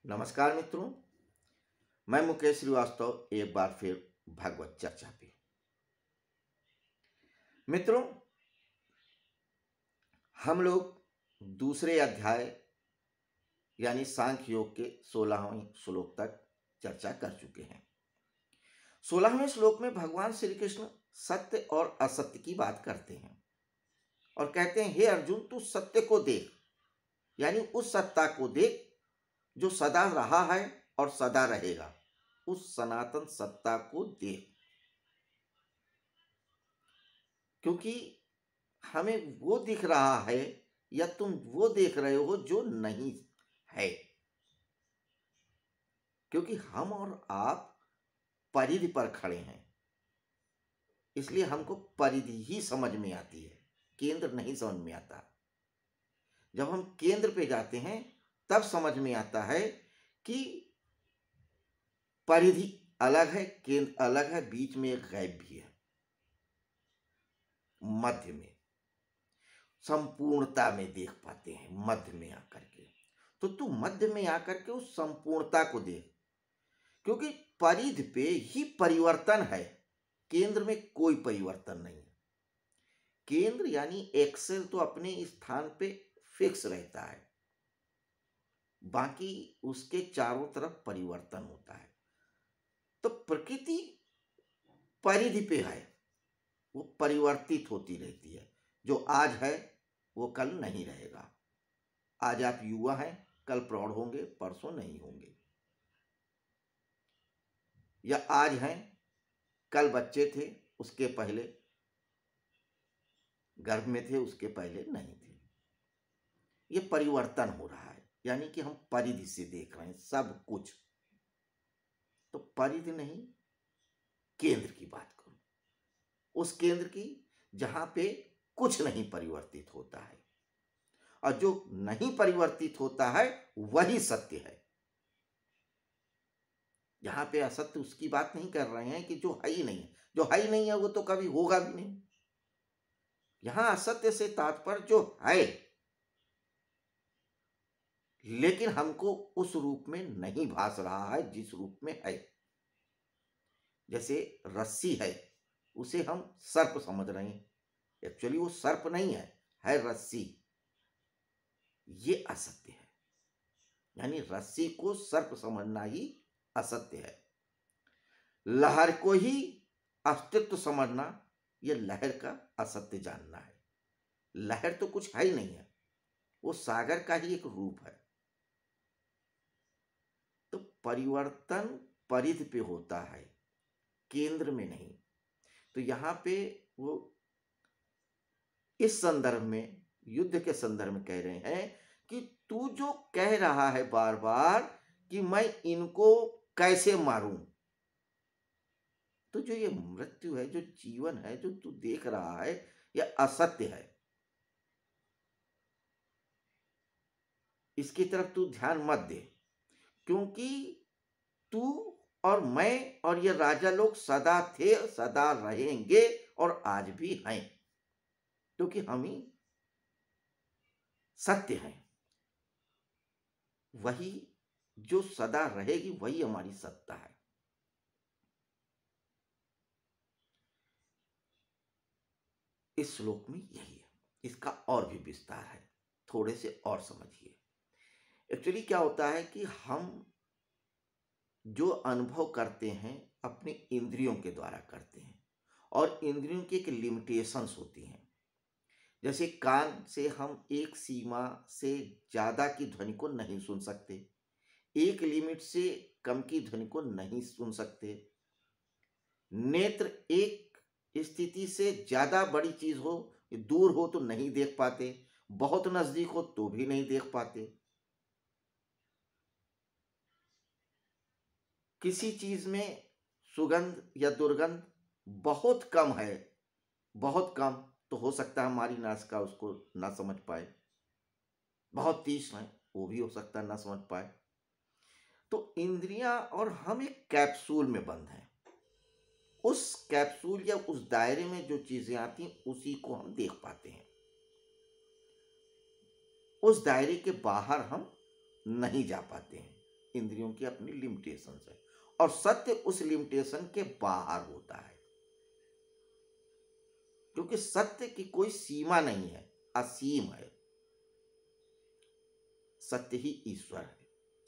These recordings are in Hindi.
नमस्कार मित्रों, मैं मुकेश श्रीवास्तव एक बार फिर भागवत चर्चा पे। मित्रों, हम लोग दूसरे अध्याय यानी सांख्य योग के 16वें श्लोक तक चर्चा कर चुके हैं। 16वें श्लोक में भगवान श्री कृष्ण सत्य और असत्य की बात करते हैं और कहते हैं, हे अर्जुन, तू सत्य को देख, यानी उस सत्ता को देख जो सदा रहा है और सदा रहेगा। उस सनातन सत्ता को देख, क्योंकि हमें वो दिख रहा है या तुम वो देख रहे हो जो नहीं है। क्योंकि हम और आप परिधि पर खड़े हैं, इसलिए हमको परिधि ही समझ में आती है, केंद्र नहीं समझ में आता। जब हम केंद्र पे जाते हैं तब समझ में आता है कि परिधि अलग है, केंद्र अलग है, बीच में एक गैप भी है, मध्य में संपूर्णता में देख पाते हैं। मध्य में आकर के तो तू मध्य में आकर के उस संपूर्णता को देख, क्योंकि परिधि पे ही परिवर्तन है, केंद्र में कोई परिवर्तन नहीं है। केंद्र यानी एक्सेल तो अपने स्थान पे फिक्स रहता है, बाकी उसके चारों तरफ परिवर्तन होता है। तो प्रकृति परिधि पे है, वो परिवर्तित होती रहती है। जो आज है वो कल नहीं रहेगा। आज आप युवा हैं, कल प्रौढ़ होंगे, परसों नहीं होंगे। या आज हैं, कल बच्चे थे, उसके पहले गर्भ में थे, उसके पहले नहीं थे। ये परिवर्तन हो रहा है, यानी कि हम परिधि से देख रहे हैं सब कुछ। तो परिधि नहीं, केंद्र की बात करूं, उस केंद्र की जहां पे कुछ नहीं परिवर्तित होता है, और जो नहीं परिवर्तित होता है वही सत्य है। यहां पे असत्य उसकी बात नहीं कर रहे हैं कि जो है ही नहीं है। जो है ही नहीं है वो तो कभी होगा भी नहीं। यहां असत्य से तात्पर्य जो है, लेकिन हमको उस रूप में नहीं भास रहा है जिस रूप में है। जैसे रस्सी है, उसे हम सर्प समझ रहे हैं, एक्चुअली वो सर्प नहीं है रस्सी। ये असत्य है, यानी रस्सी को सर्प समझना ही असत्य है। लहर को ही अस्तित्व समझना, यह लहर का असत्य जानना है। लहर तो कुछ है ही नहीं है, वो सागर का ही एक रूप है। तो परिवर्तन परिधि पे होता है, केंद्र में नहीं। तो यहां पे वो इस संदर्भ में, युद्ध के संदर्भ में कह रहे हैं कि तू जो कह रहा है बार बार कि मैं इनको कैसे मारूं, तो जो ये मृत्यु है, जो जीवन है, जो तू देख रहा है, यह असत्य है। इसकी तरफ तू ध्यान मत दे, क्योंकि तू और मैं और ये राजा लोग सदा थे, सदा रहेंगे और आज भी हैं, क्योंकि हम ही सत्य हैं। वही जो सदा रहेगी वही हमारी सत्ता है। इस श्लोक में यही है, इसका और भी विस्तार है, थोड़े से और समझिए। एक्चुअली क्या होता है कि हम जो अनुभव करते हैं अपने इंद्रियों के द्वारा करते हैं, और इंद्रियों की एक लिमिटेशंस होती हैं। जैसे कान से हम एक सीमा से ज्यादा की ध्वनि को नहीं सुन सकते, एक लिमिट से कम की ध्वनि को नहीं सुन सकते। नेत्र एक स्थिति से ज्यादा बड़ी चीज हो, दूर हो तो नहीं देख पाते, बहुत नजदीक हो तो भी नहीं देख पाते। किसी चीज में सुगंध या दुर्गंध बहुत कम है, बहुत कम, तो हो सकता है हमारी नासिका उसको ना समझ पाए। बहुत तीक्ष्ण है, वो भी हो सकता है ना समझ पाए। तो इंद्रियां और हम एक कैप्सूल में बंद हैं। उस कैप्सूल या उस दायरे में जो चीजें आती हैं उसी को हम देख पाते हैं। उस दायरे के बाहर हम नहीं जा पाते हैं। इंद्रियों की अपनी लिमिटेशंस है, और सत्य उस लिमिटेशन के बाहर होता है, क्योंकि सत्य की कोई सीमा नहीं है, असीम है। सत्य ही ईश्वर है,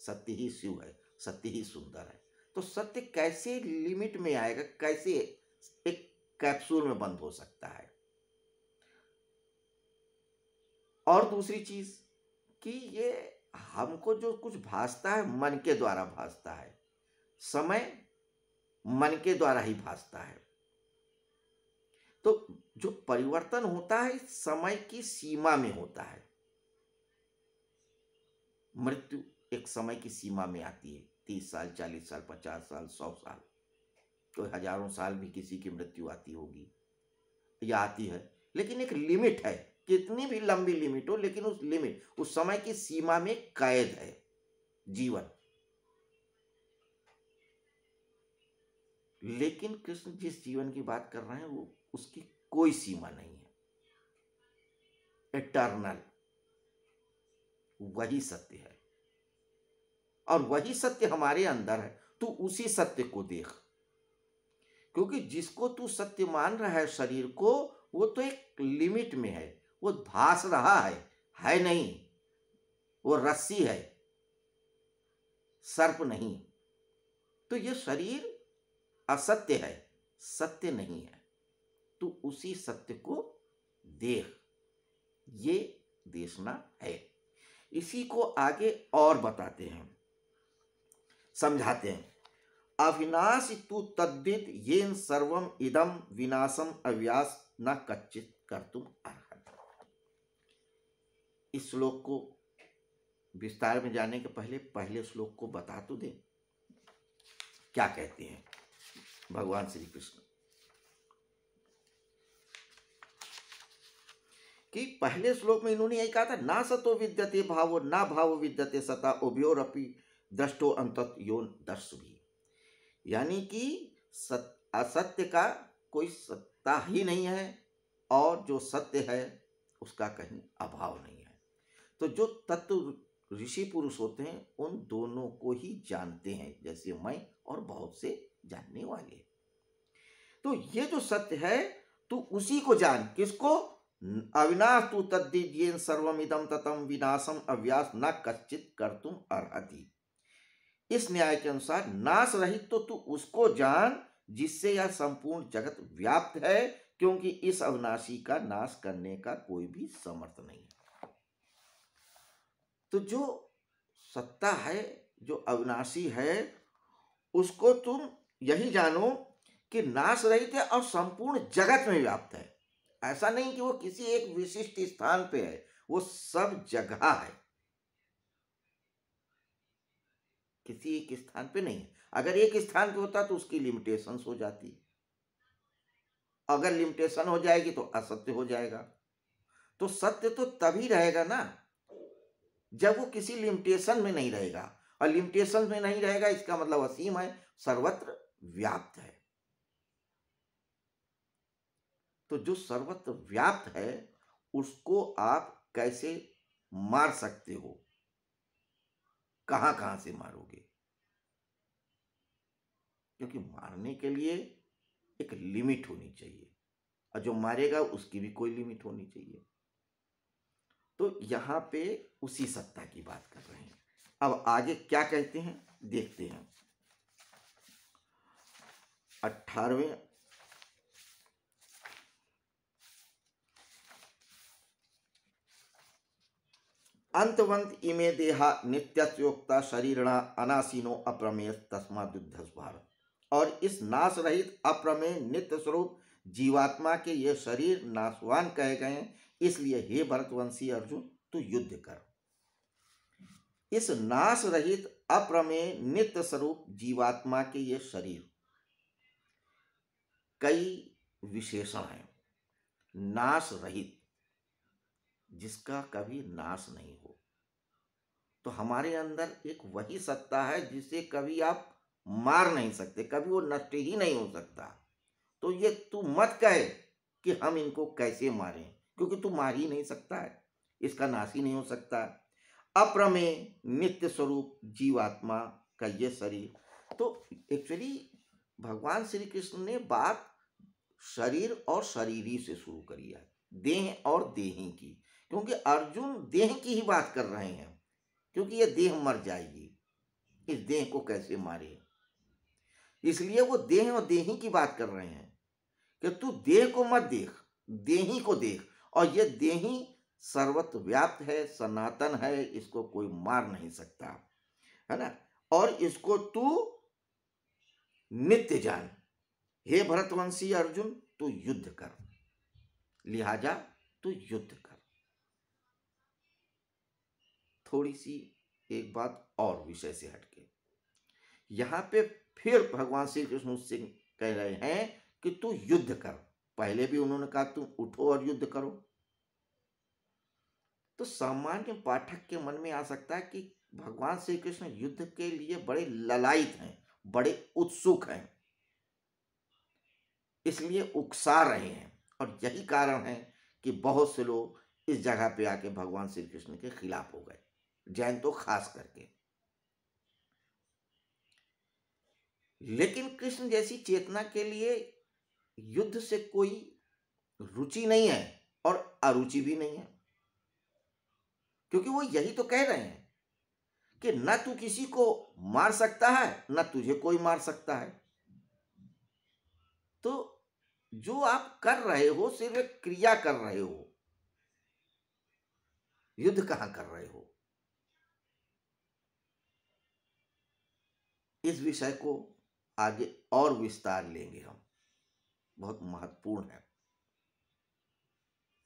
सत्य ही शिव है, सत्य ही सुंदर है। तो सत्य कैसे लिमिट में आएगा, कैसे एक कैप्सूल में बंद हो सकता है? और दूसरी चीज कि ये हमको जो कुछ भासता है मन के द्वारा भासता है, समय मन के द्वारा ही भासता है। तो जो परिवर्तन होता है समय की सीमा में होता है। मृत्यु एक समय की सीमा में आती है, 30 साल, 40 साल, 50 साल, 100 साल, कोई हजारों साल भी किसी की मृत्यु आती होगी या आती है, लेकिन एक लिमिट है। कितनी भी लंबी लिमिट हो, लेकिन उस लिमिट, उस समय की सीमा में कैद है जीवन। लेकिन कृष्ण जिस जीवन की बात कर रहे हैं वो, उसकी कोई सीमा नहीं है, इटर्नल, वही सत्य है, और वही सत्य हमारे अंदर है। तू उसी सत्य को देख, क्योंकि जिसको तू सत्य मान रहा है शरीर को, वो तो एक लिमिट में है, वो भास रहा है नहीं, वो रस्सी है, सर्प नहीं। तो ये शरीर असत्य है, सत्य नहीं है। तू उसी सत्य को देख, ये देखना है। इसी को आगे और बताते हैं, समझाते हैं। अविनाशी तु तद्विद येन सर्वम इदम विनाशम अव्यास न कच्चित कर्तुम अर्हति। इस श्लोक को विस्तार में जाने के पहले श्लोक को बता तो दे, क्या कहते हैं भगवान श्री कृष्ण कि पहले श्लोक में इन्होंने यही कहा था, ना सतो विद्यते भावो ना भाव विद्यते सता उभयोरपि दृष्टो अंतत यो दर्श भी। यानी कि असत्य का कोई सत्ता ही नहीं है, और जो सत्य है उसका कहीं अभाव नहीं है। तो जो तत्व ऋषि पुरुष होते हैं उन दोनों को ही जानते हैं, जैसे मैं और बहुत से जानने वाले। तो ये जो सत्य है तू उसी को जान। किसको? अविनाश तू तद्विद येन सर्वमिदं ततं विनाशम अव्यास न कच्चित कर्तुम अर्हति। इस न्याय के अनुसार नाश रहित तो तू उसको जान जिससे यह संपूर्ण जगत व्याप्त है, क्योंकि इस अविनाशी का नाश करने का कोई भी समर्थ नहीं है। तो जो सत्ता है, जो अविनाशी है, उसको तुम यही जानो कि नाश रहित है और संपूर्ण जगत में व्याप्त है। ऐसा नहीं कि वो किसी एक विशिष्ट स्थान पे है, वो सब जगह है, किसी एक स्थान पे नहीं है। अगर एक स्थान पे होता तो उसकी लिमिटेशंस हो जाती, अगर लिमिटेशन हो जाएगी तो असत्य हो जाएगा। तो सत्य तो तभी रहेगा ना जब वो किसी लिमिटेशन में नहीं रहेगा, और लिमिटेशन में नहीं रहेगा इसका मतलब असीम है, सर्वत्र व्याप्त है। तो जो सर्वत्र व्याप्त है उसको आप कैसे मार सकते हो? कहां कहां से मारोगे? क्योंकि मारने के लिए एक लिमिट होनी चाहिए, और जो मारेगा उसकी भी कोई लिमिट होनी चाहिए। तो यहां पे उसी सत्ता की बात कर रहे हैं। अब आगे क्या कहते हैं देखते हैं। 18वें अंतवंत इमे देहा नित्यस्योक्ता शरीरणा अनासीनो अप्रमेय तस्माद् युद्धस् भारत। और इस नाश रहित अप्रमेय नित्य स्वरूप जीवात्मा के ये शरीर नाशवान कहे गए हैं, इसलिए हे भरतवंशी अर्जुन तू युद्ध कर। इस नाश रहित अप्रमेय नित्य स्वरूप जीवात्मा के ये शरीर, कई विशेषण हैं। नाश रहित, जिसका कभी नाश नहीं हो। तो हमारे अंदर एक वही सत्ता है जिसे कभी आप मार नहीं सकते, कभी वो नष्ट ही नहीं हो सकता। तो ये तू मत कहे कि हम इनको कैसे मारें, क्योंकि तू मार ही नहीं सकता है, इसका नाश ही नहीं हो सकता। अप्रमेय नित्य स्वरूप जीवात्मा का ये शरीर। तो एक्चुअली भगवान श्री कृष्ण ने बात शरीर और शरीरी से शुरू करी है, देह और देही की, क्योंकि अर्जुन देह की ही बात कर रहे हैं, क्योंकि ये देह मर जाएगी, इस देह को कैसे मारे, इसलिए वो देह और देही की बात कर रहे हैं कि तू देह को मत देख, देही को देख, और ये देही सर्वत्र व्याप्त है, सनातन है, इसको कोई मार नहीं सकता, है ना। और इसको तू नित्य जान, हे भरतवंशी अर्जुन, तू युद्ध कर, लिहाजा तू युद्ध कर। थोड़ी सी एक बात और विषय से हटके, यहां पे फिर भगवान श्री कृष्ण उससे कह रहे हैं कि तू युद्ध कर। पहले भी उन्होंने कहा तुम उठो और युद्ध करो। तो सामान्य पाठक के मन में आ सकता है कि भगवान श्री कृष्ण युद्ध के लिए बड़े ललायित हैं, बड़े उत्सुक हैं, इसलिए उकसा रहे हैं, और यही कारण है कि बहुत से लोग इस जगह पे आके भगवान श्री कृष्ण के खिलाफ हो गए, जैन तो खास करके। लेकिन कृष्ण जैसी चेतना के लिए युद्ध से कोई रुचि नहीं है और अरुचि भी नहीं है, क्योंकि वो यही तो कह रहे हैं कि न तू किसी को मार सकता है, न तुझे कोई मार सकता है। तो जो आप कर रहे हो सिर्फ एक क्रिया कर रहे हो, युद्ध कहां कर रहे हो। इस विषय को आगे और विस्तार लेंगे हम, बहुत महत्वपूर्ण है,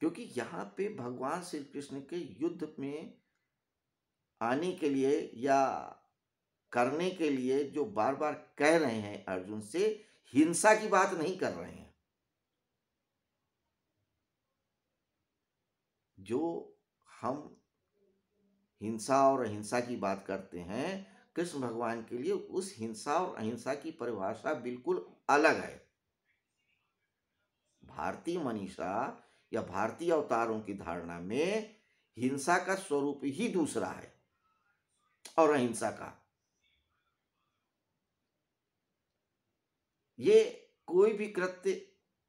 क्योंकि यहां पे भगवान श्री कृष्ण के युद्ध में आने के लिए या करने के लिए जो बार बार कह रहे हैं अर्जुन से, हिंसा की बात नहीं कर रहे हैं। जो हम हिंसा और अहिंसा की बात करते हैं, कृष्ण भगवान के लिए उस हिंसा और अहिंसा की परिभाषा बिल्कुल अलग है। भारतीय मनीषा या भारतीय अवतारों की धारणा में हिंसा का स्वरूप ही दूसरा है और अहिंसा का। ये कोई भी कृत्य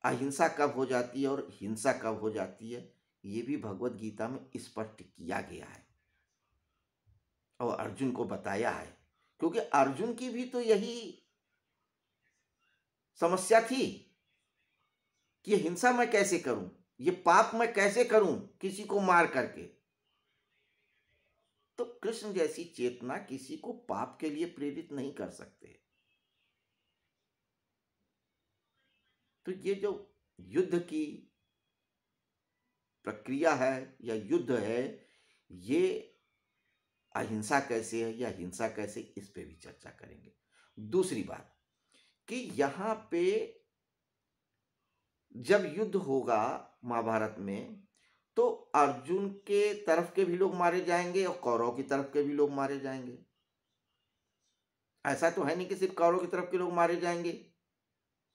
अहिंसा कब हो जाती है और हिंसा कब हो जाती है, ये भी भगवत गीता में स्पष्ट किया गया है और अर्जुन को बताया है, क्योंकि अर्जुन की भी तो यही समस्या थी कि ये हिंसा मैं कैसे करूं, ये पाप मैं कैसे करूं किसी को मार करके। तो कृष्ण जैसी चेतना किसी को पाप के लिए प्रेरित नहीं कर सकते। तो ये जो युद्ध की प्रक्रिया है या युद्ध है, ये अहिंसा कैसे है या हिंसा कैसे, इस पे भी चर्चा करेंगे। दूसरी बात कि यहां पे जब युद्ध होगा महाभारत में, तो अर्जुन के तरफ के भी लोग मारे जाएंगे और कौरव की तरफ के भी लोग मारे जाएंगे। ऐसा तो है नहीं कि सिर्फ कौरव की तरफ के लोग मारे जाएंगे।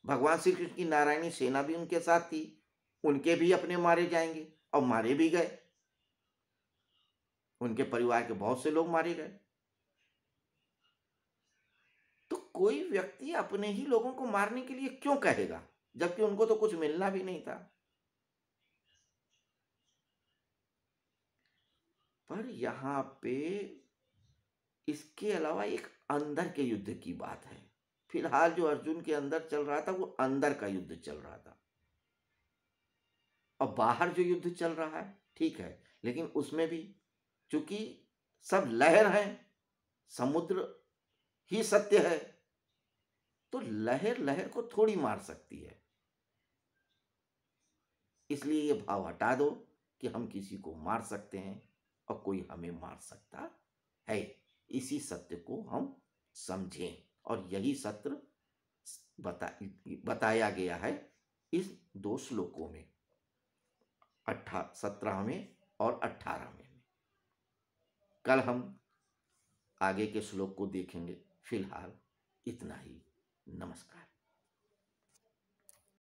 भगवान श्री कृष्ण की नारायणी सेना भी उनके साथ थी, उनके भी अपने मारे जाएंगे और मारे भी गए, उनके परिवार के बहुत से लोग मारे गए। तो कोई व्यक्ति अपने ही लोगों को मारने के लिए क्यों कहेगा, जबकि उनको तो कुछ मिलना भी नहीं था। पर यहां पे इसके अलावा एक अंदर के युद्ध की बात है। फिलहाल जो अर्जुन के अंदर चल रहा था वो अंदर का युद्ध चल रहा था, और बाहर जो युद्ध चल रहा है ठीक है, लेकिन उसमें भी चूंकि सब लहर है, समुद्र ही सत्य है, तो लहर लहर को थोड़ी मार सकती है। इसलिए ये भाव हटा दो कि हम किसी को मार सकते हैं और कोई हमें मार सकता है। इसी सत्य को हम समझें, और यही सत्य बताया गया है इस दो श्लोकों में, 17वें और 18वें में। कल हम आगे के श्लोक को देखेंगे। फिलहाल इतना ही। नमस्कार।